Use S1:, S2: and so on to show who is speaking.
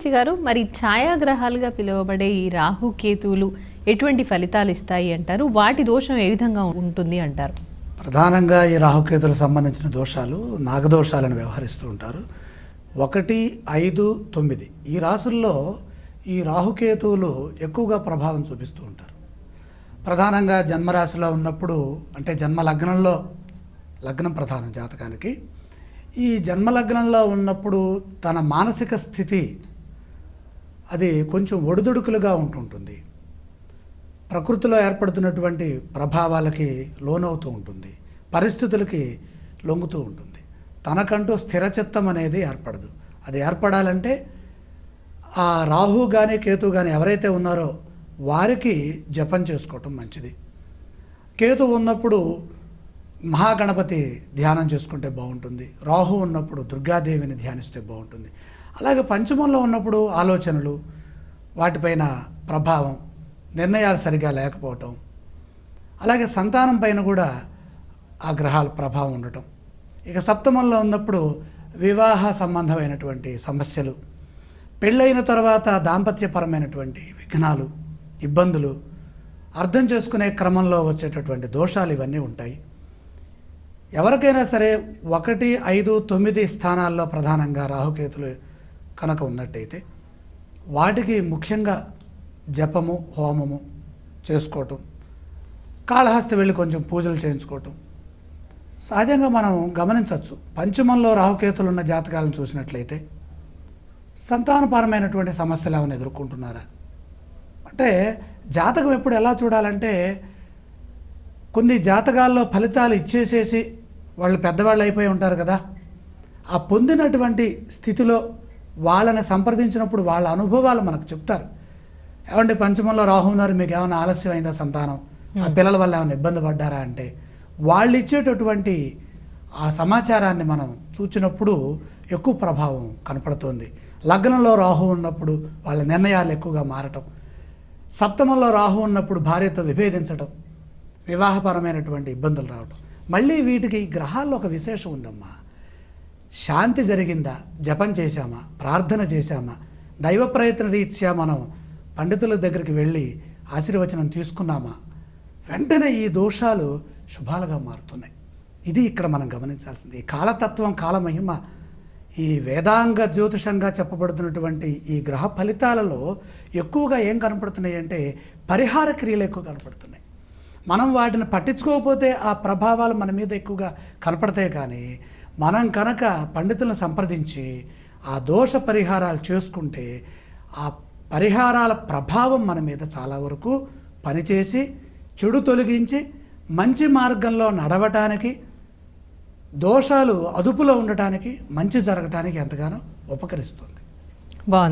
S1: సర్పంచ్ గారు, మరి ఛాయాగ్రహాలుగా పిలువబడే ఈ రాహు కేతువులు ఎటువంటి ఫలితాలు ఇస్తాయి అంటారు? వాటి దోషం ఏ విధంగా ఉంటుంది అంటారు?
S2: ప్రధానంగా ఈ రాహుకేతులకు సంబంధించిన దోషాలు నాగదోషాలను వ్యవహరిస్తూ ఉంటారు. 1, 5, 9 ఈ రాసుల్లో ఈ రాహుకేతువులు ఎక్కువగా ప్రభావం చూపిస్తూ ఉంటారు. ప్రధానంగా జన్మరాశిలో ఉన్నప్పుడు, అంటే జన్మ లగ్నంలో, లగ్నం ప్రధానం జాతకానికి, ఈ జన్మలగ్నంలో ఉన్నప్పుడు తన మానసిక స్థితి అది కొంచెం ఒడిదుడుకులుగా ఉంటుంటుంది. ప్రకృతిలో ఏర్పడుతున్నటువంటి ప్రభావాలకి లోనవుతూ ఉంటుంది, పరిస్థితులకి లొంగుతూ ఉంటుంది. తనకంటూ స్థిరచిత్తం అనేది ఏర్పడదు. అది ఏర్పడాలంటే ఆ రాహు కానీ కేతు కానీ ఎవరైతే ఉన్నారో వారికి జపం చేసుకోవటం మంచిది. కేతు ఉన్నప్పుడు మహాగణపతి ధ్యానం చేసుకుంటే బాగుంటుంది. రాహు ఉన్నప్పుడు దుర్గాదేవిని ధ్యానిస్తే బాగుంటుంది. అలాగే పంచమంలో ఉన్నప్పుడు ఆలోచనలు, వాటిపైన ప్రభావం, నిర్ణయాలు సరిగా లేకపోవటం, అలాగే సంతానం పైన కూడా ఆ గ్రహాల ప్రభావం ఉండటం. ఇక సప్తమంలో ఉన్నప్పుడు వివాహ సంబంధమైనటువంటి సమస్యలు, పెళ్ళైన తర్వాత దాంపత్యపరమైనటువంటి విఘ్నాలు, ఇబ్బందులు, అర్థం చేసుకునే క్రమంలో వచ్చేటటువంటి దోషాలు ఇవన్నీ ఉంటాయి. ఎవరికైనా సరే 1, 5, 9 స్థానాల్లో ప్రధానంగా రాహుకేతులు కనుక ఉన్నట్టయితే వాటికి ముఖ్యంగా జపము, హోమము చేసుకోవటం, కాళహస్తి వెళ్ళి కొంచెం పూజలు చేయించుకోవటం. సహజంగా మనం గమనించవచ్చు, పంచమంలో రాహుకేతులు ఉన్న జాతకాలను చూసినట్లయితే సంతానపరమైనటువంటి సమస్యలు ఏమైనా ఎదుర్కొంటున్నారా అంటే, జాతకం ఎప్పుడు ఎలా చూడాలంటే, కొన్ని జాతకాల్లో ఫలితాలు ఇచ్చేసేసి వాళ్ళు పెద్దవాళ్ళు అయిపోయి ఉంటారు కదా, ఆ పొందినటువంటి స్థితిలో వాళ్ళని సంప్రదించినప్పుడు వాళ్ళ అనుభవాలు మనకు చెప్తారు. ఏమంటే పంచమంలో రాహు ఉన్నారు, మీకు ఏమైనా ఆలస్యమైందా సంతానం, ఆ పిల్లల వల్ల ఏమైనా ఇబ్బంది పడ్డారా అంటే, వాళ్ళు ఇచ్చేటటువంటి ఆ సమాచారాన్ని మనం చూచినప్పుడు ఎక్కువ ప్రభావం కనపడుతుంది. లగ్నంలో రాహు ఉన్నప్పుడు వాళ్ళ నిర్ణయాలు ఎక్కువగా మారటం, సప్తమంలో రాహు ఉన్నప్పుడు భార్యతో విభేదించడం, వివాహపరమైనటువంటి ఇబ్బందులు రావడం. మళ్ళీ వీటికి గ్రహాల్లో ఒక విశేషం ఉందమ్మా. శాంతి జరిగిందా, జపం చేశామా, ప్రార్థన చేశామా, దైవ ప్రయత్న రీత్యా మనం పండితుల దగ్గరికి వెళ్ళి ఆశీర్వచనం తీసుకున్నామా, వెంటనే ఈ దోషాలు శుభాలుగా మారుతున్నాయి. ఇది ఇక్కడ మనం గమనించాల్సింది. ఈ కాలతత్వం, కాలమహిమ, ఈ వేదాంగ జ్యోతిషంగా చెప్పబడుతున్నటువంటి ఈ గ్రహ ఫలితాలలో ఎక్కువగా ఏం కనపడుతున్నాయి అంటే పరిహార క్రియలు ఎక్కువ కనపడుతున్నాయి. మనం వాటిని పట్టించుకోకపోతే ఆ ప్రభావాలు మన మీద ఎక్కువగా కనపడతాయి. కానీ మనం కనుక పండితులను సంప్రదించి ఆ దోష పరిహారాలు చేసుకుంటే ఆ పరిహారాల ప్రభావం మన మీద చాలా వరకు పనిచేసి చెడు తొలగించి మంచి మార్గంలో నడవటానికి, దోషాలు అదుపులో ఉండటానికి, మంచి జరగటానికి ఎంతగానో ఉపకరిస్తుంది.
S1: బాగుంది.